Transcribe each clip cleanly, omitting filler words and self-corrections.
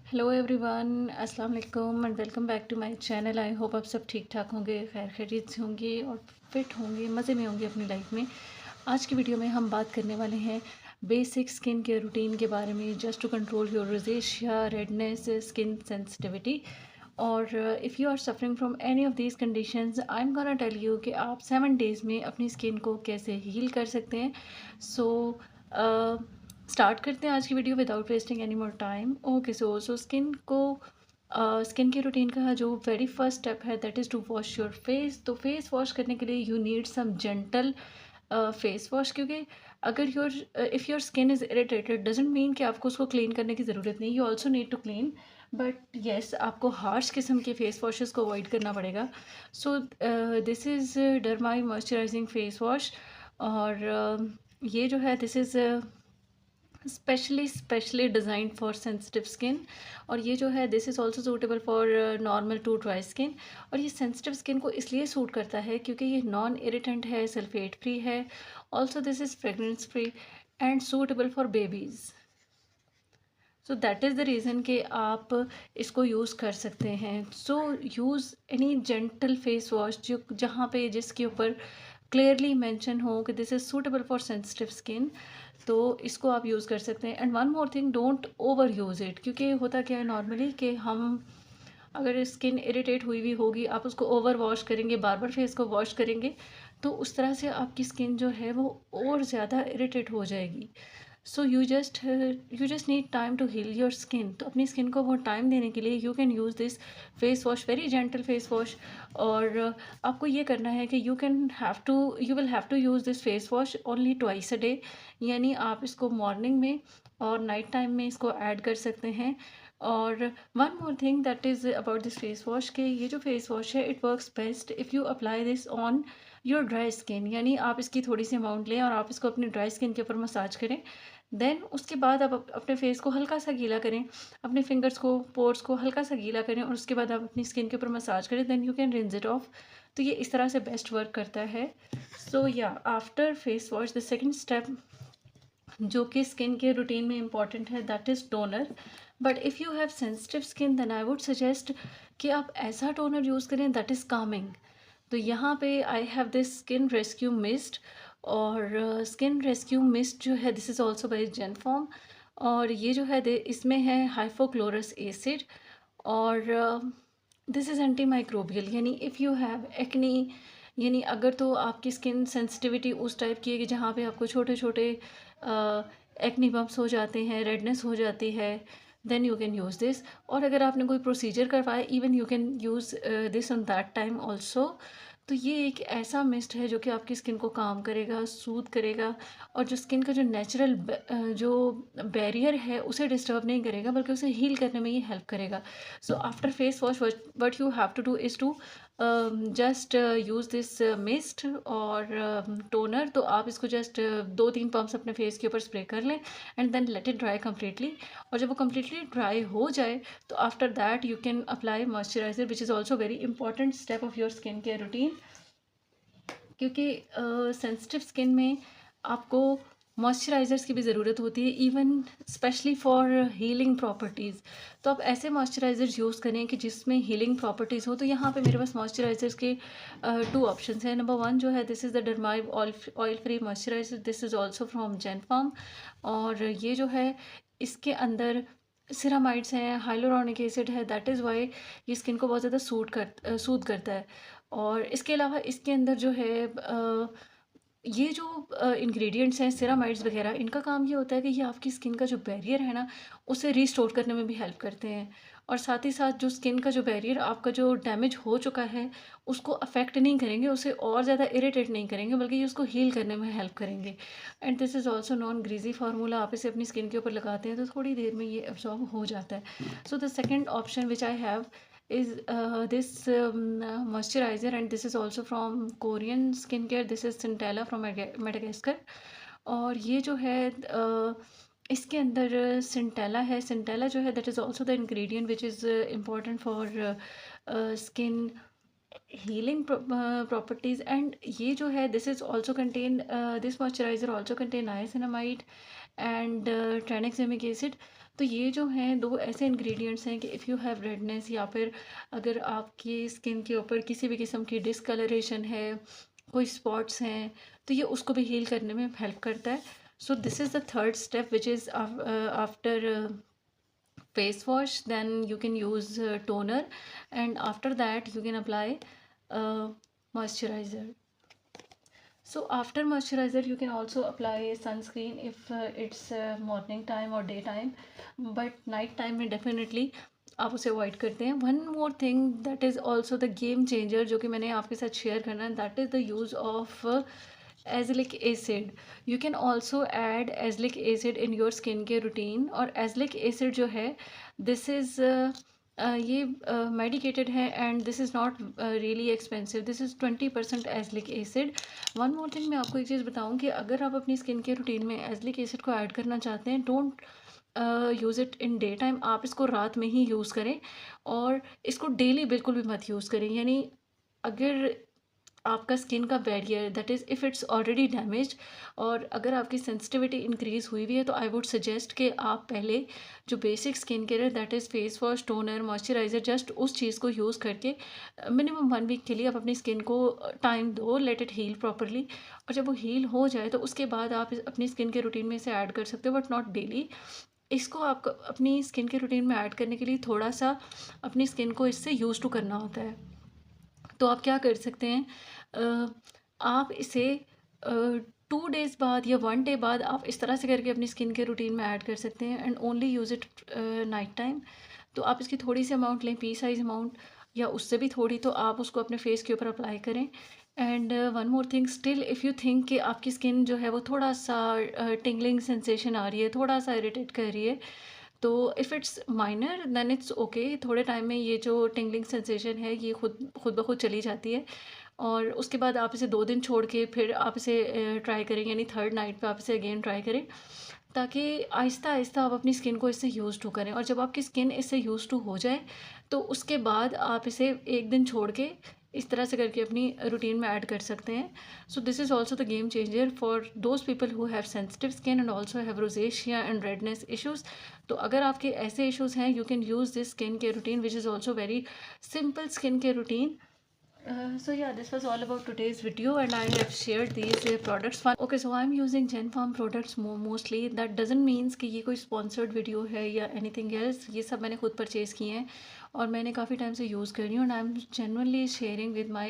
Hello everyone, अस्सलाम वालेकुम and welcome back to my channel. I hope आप सब ठीक ठाक होंगे, खैर खैरियत से होंगे और फिट होंगे, मज़े में होंगे अपनी लाइफ में। आज की वीडियो में हम बात करने वाले हैं बेसिक स्किन केयर रूटीन के बारे में, just to control your rosacea, redness, skin sensitivity. और if you are suffering from any of these conditions, I am gonna tell you कि आप 7 डेज़ में अपनी स्किन को कैसे हील कर सकते हैं। सो स्टार्ट करते हैं आज की video without wasting any more time. Okay, so skin के रूटीन का जो वेरी फर्स्ट स्टेप है that is to wash your face. तो फेस वॉश करने के लिए you need some gentle face wash, क्योंकि अगर if your skin is irritated doesn't mean कि आपको उसको क्लीन करने की ज़रूरत नहीं, you also need to clean. But yes, आपको हार्श किस्म के फेस वॉशेस को अवॉइड करना पड़ेगा। So this is Dermi moisturising face wash. और ये जो है this is specially designed for sensitive skin. और ये जो है this is also suitable for normal to dry skin. और ये सेंसिटिव स्किन को इसलिए सूट करता है क्योंकि ये नॉन इरिटेंट है, सल्फेट फ्री है, also this is fragrance free and suitable for babies. So that is the reason कि आप इसको यूज़ कर सकते हैं। So use any gentle face wash जो जहाँ पे जिसके ऊपर क्लियरली मेंशन हो कि this is suitable for sensitive skin, तो इसको आप यूज़ कर सकते हैं। And one more thing, don't over use it, क्योंकि होता क्या है नॉर्मली कि हम अगर स्किन इरिटेट हुई हुई होगी, आप उसको ओवर वॉश करेंगे, बार बार फेस को वॉश करेंगे, तो उस तरह से आपकी स्किन जो है वो और ज़्यादा इरिटेट हो जाएगी। So you just need time to heal your skin. तो अपनी स्किन को वो टाइम देने के लिए you can use this face wash, very gentle face wash. और आपको ये करना है कि you will have to use this face wash only twice a day. यानी आप इसको मॉर्निंग में और नाइट टाइम में इसको ऐड कर सकते हैं। और one more thing that is about this face wash, के ये जो फेस वॉश है it works best if you apply this on your dry skin. यानी आप इसकी थोड़ी सी अमाउंट लें और आप इसको अपनी ड्राई स्किन के ऊपर मसाज करें। देन उसके बाद आप अपने फेस को हल्का सा गीला करें, अपने फिंगर्स को, पोर्स को हल्का सा गीला करें और उसके बाद आप अपनी स्किन के ऊपर मसाज करें। Then you can rinse it off. तो ये इस तरह से बेस्ट वर्क करता है। सो या after face wash the second step जो कि स्किन के रूटीन में इम्पॉर्टेंट है that is toner. But if you have sensitive skin then I would suggest कि आप ऐसा टोनर यूज़ करें दैट इज़ कामिंग। तो यहाँ पे I have this skin rescue mist. और स्किन रेस्क्यू मिस्ट जो है this is also by Genform. और ये जो है इसमें है हाइपोक्लोरस एसिड। और दिस इज़ एंटी माइक्रोबियल। यानी इफ़ यू हैव एक्नी, यानी अगर तो आपकी स्किन सेंसिटिविटी उस टाइप की है कि जहाँ पे आपको छोटे छोटे एक्नी बम्प्स हो जाते हैं, रेडनेस हो जाती है, then you can use this. और अगर आपने कोई प्रोसीजर करवाया, even you can use this on that time also. तो ये एक ऐसा मिस्ट है जो कि आपकी स्किन को काम करेगा, सूद करेगा और जो स्किन का जो नेचुरल जो बैरियर है उसे डिस्टर्ब नहीं करेगा, बल्कि उसे हील करने में ये हेल्प करेगा। So after face wash what you have to do is to just use this mist और टोनर। तो आप इसको जस्ट 2-3 पम्प्स अपने फेस के ऊपर स्प्रे कर लें and then let it dry completely. और जब वो कम्प्लीटली ड्राई हो जाए तो after that you can apply moisturiser, which is also very important step of your skin care routine. क्योंकि सेंसिटिव स्किन में आपको मॉइस्चराइज़र्स की भी ज़रूरत होती है, even specially for healing properties. तो आप ऐसे मॉइस्चराइज़र्स यूज़ करें कि जिसमें हीलिंग प्रॉपर्टीज़ हो। तो यहाँ पे मेरे पास मॉइस्चराइज़र्स के 2 ऑप्शंस हैं। नंबर 1 जो है this is the Dermive oil free moisturiser, this is also from Genform. और ये जो है इसके अंदर सिरामाइड्स हैं, हाइलुरोनिक एसिड है, दैट इज़ वाई ये स्किन को बहुत ज़्यादा सूद करता है। और इसके अलावा इसके अंदर जो है ये जो इंग्रेडिएंट्स हैं सिरामाइड्स वगैरह, इनका काम ये होता है कि ये आपकी स्किन का जो बैरियर है ना उसे रीस्टोर करने में भी हेल्प करते हैं। और साथ ही साथ जो स्किन का जो बैरियर आपका जो डैमेज हो चुका है उसको अफेक्ट नहीं करेंगे, उसे और ज़्यादा इरिटेट नहीं करेंगे, बल्कि ये उसको हील करने में हेल्प करेंगे। And this is also non greasy formula. आप इसे अपनी स्किन के ऊपर लगाते हैं तो थोड़ी देर में ये एब्जॉर्ब हो जाता है। So the second option which I have is this moisturizer, and this is also from Korean skincare. This is Centella from Madagascar। और ये जो है इसके अंदर सिंटेला है। सिंटेला जो है that is also the ingredient which is important for skin healing properties। and ये जो है this is also contain this moisturizer also contain niacinamide and tranexamic acid। तो ये जो हैं 2 ऐसे इंग्रेडिएंट्स हैं कि इफ़ यू हैव रेडनेस या फिर अगर आपकी स्किन के ऊपर किसी भी किस्म की डिस्कलरेशन है, कोई स्पॉट्स हैं, तो ये उसको भी हील करने में हेल्प करता है। सो this is the third step which is after face wash, then you can use toner, and after that you can apply moisturizer. So after moisturizer you can also apply sunscreen if it's morning time or daytime, but night time में definitely आप उसे avoid करते हैं। One more thing that is also the game changer जो कि मैंने आपके साथ शेयर करना है, that is the use of azelaic acid. You can also add azelaic acid in your skin care routine. और एज़लिक एसिड जो है दिस इज़ ये मेडिकेटेड है and this is not really expensive. This is 20% azelaic acid. One more thing, मैं आपको एक चीज़ बताऊं कि अगर आप अपनी स्किन केयर रूटीन में एज़लिक एसिड को ऐड करना चाहते हैं, don't use it in day time. आप इसको रात में ही यूज़ करें और इसको डेली बिल्कुल भी मत यूज़ करें। यानी अगर आपका स्किन का barrier that is if it's already damage और अगर आपकी सेंसिटिविटी इंक्रीज़ हुई हुई है, तो आई वुड सजेस्ट कि आप पहले जो बेसिक स्किन केयर है that is face wash, toner, moisturiser, just उस चीज़ को यूज़ करके मिनिमम 1 वीक के लिए आप अपनी स्किन को टाइम दो, लेट इट हील प्रॉपरली। और जब वो हील हो जाए तो उसके बाद आप अपनी स्किन के रूटीन में इसे ऐड कर सकते हो, बट नॉट डेली। इसको आपको अपनी स्किन के रूटीन में ऐड करने के लिए थोड़ा सा अपनी स्किन को इससे यूज़ टू करना होता है। तो आप क्या कर सकते हैं, आप इसे 2 डेज़ बाद या 1 डे बाद आप इस तरह से करके अपनी स्किन के रूटीन में ऐड कर सकते हैं and only use it night time. तो आप इसकी थोड़ी सी अमाउंट लें, पी साइज़ अमाउंट या उससे भी थोड़ी, तो आप उसको अपने फेस के ऊपर अप्लाई करें। And one more thing, still if you think कि आपकी स्किन जो है वो थोड़ा सा टिंगलिंग सेंसेशन आ रही है, थोड़ा सा इरिटेट कर रही है, तो if it's minor then it's okay. थोड़े टाइम में ये जो टिंगलिंग सेंसेशन है ये खुद ब खुद चली जाती है और उसके बाद आप इसे 2 दिन छोड़ के फिर आप इसे ट्राई करें, यानी थर्ड नाइट पे आप इसे अगेन ट्राई करें, ताकि आहिस्ता आहिस्ता आप अपनी स्किन को इससे यूज़ टू करें। और जब आपकी स्किन इससे यूज़ टू हो जाए तो उसके बाद आप इसे 1 दिन छोड़ के इस तरह से करके अपनी रूटीन में ऐड कर सकते हैं। सो this is also the game changer for those people who have sensitive skin and also have rosacea and redness issues. तो अगर आपके ऐसे इश्यूज़ हैं, you can use this skin care routine which is also very simple skincare routine. So yeah, this was all about today's video and I have shared these products. Okay, so I'm using Gen Farm products mostly. That doesn't means कि ये कोई sponsored video है या anything else. ये सब मैंने खुद purchase किए हैं और मैंने काफ़ी टाइम से यूज़ कर रही हूँ and I'm genuinely sharing with my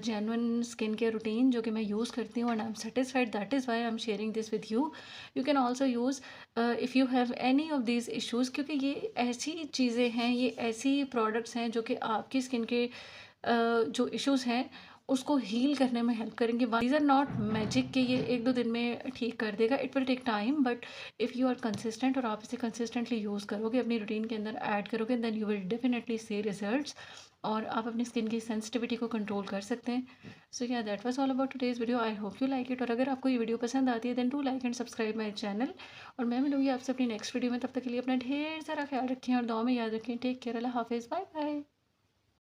genuine skin care routine जो कि मैं यूज़ करती हूँ and I'm satisfied. That is why I'm sharing this with you. You can also use if you have any of these issues, क्योंकि ये ऐसी चीज़ें हैं, ये ऐसी प्रोडक्ट्स हैं जो कि आपकी स्किन के जो इश्यूज़ हैं उसको हील करने में हेल्प करेंगे। दीज आर नॉट मैजिक कि ये 1-2 दिन में ठीक कर देगा, it will take time, but if you are consistent और आप इसे कंसिस्टेंटली यूज़ करोगे, अपनी रूटीन के अंदर ऐड करोगे, then you will definitely see results और आप अपनी स्किन की सेंसिटिविटी को कंट्रोल कर सकते हैं। So yeah that was all about today's video. I hope you like it और अगर आपको ये वीडियो पसंद आती है then do like and subscribe my channel और मैं मिलूँगी आपसे अपनी नेक्स्ट वीडियो में। तब तक के लिए अपना ढेर सारा ख्याल रखें और दुआ में याद रखें। टेक केयर, अल्लाह हाफिज़, बाय बाय।